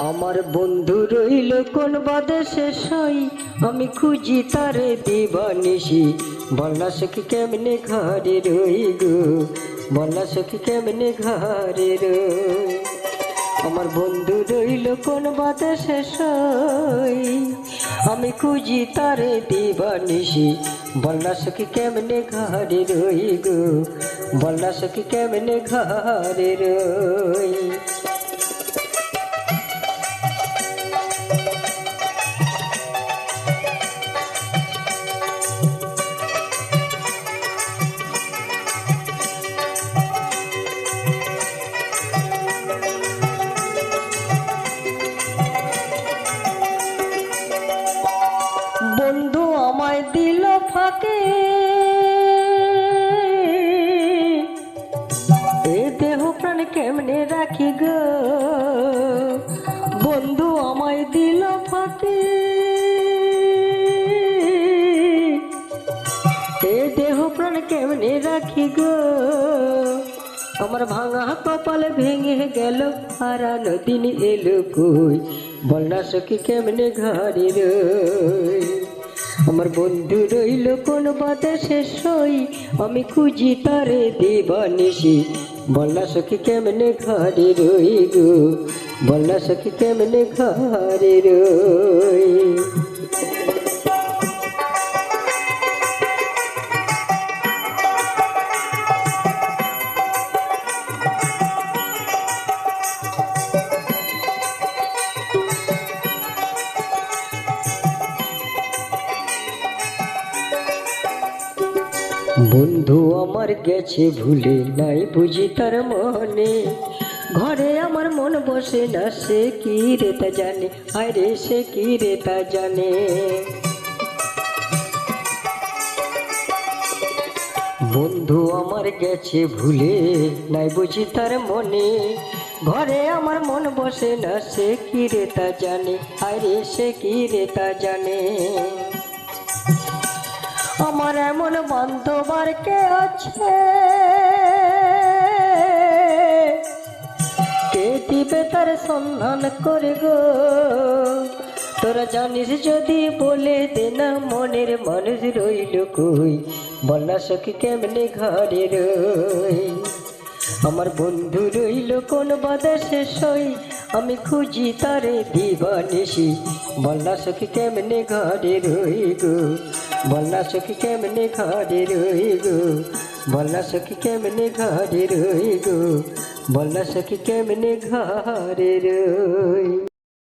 আমার বন্ধু রইল কোন বাদেশে সই, আমি খুঁজি তারে দিবানিশি। বলনা সখী কেমনে ঘরে রই গো, বলনা সখী কেমনে ঘরে রই। আমার বন্ধু রইল কোন বাদেশে সই, আমি খুঁজি তারে দিবানিশি। বলনা সখী কেমনে ঘরে রই গো, বলনা সখী কেমনে ঘরে রই। বন্ধু আমায় দিল ফাঁকে, এ দেহ প্রাণ কেমনে রাখি গো। বন্ধু আমায় দিল ফাঁকে, এ দেহ প্রাণ কেমনে রাখি গো। আমার ভাঙা কপাল ভেঙে গেল, হারানো দিন এলো কই। বলনা সখী কেমনে ঘরে রই। আমার বন্ধু রইল কোন বাদেশে সই, আমি খুঁজি তারে দিবানিশি। বলনা সখী কেমনে ঘরে রই গো, বলনা সখী কেমনে ঘরে রই। বন্ধু আমার গেছে ভুলে, নাই বুঝি তার মনে। ঘরে আমার মন বসে না, সে কি রে তা জানে, হায় রে সে কি রে তা জানে। বন্ধু আমার গেছে ভুলে, নাই বুঝি তার মনে। ঘরে আমার মন বসে না, সে কি রে তা জানে, হায় রে সে কি রে তা জানে। আমার এমন বান্ধব আর কে আছে, কে দিবে তার সন্ধান করে গো। তোরা জানিস যদি বলে দে না, মনের মানুষ রইল কই। বলনা সখী কেমনে ঘরে রই। আমার বন্ধু রইল কোন বাদেশে সই, আমি খুঁজি তারে দিবানিশি। বলনা সখী কেমনে ঘরে রই গো, বলনা সখী কেমনে ঘরে রই গো, বলনা সখী কেমনে ঘরে রই গো, বলনা সখী কেমনে ঘরে রই।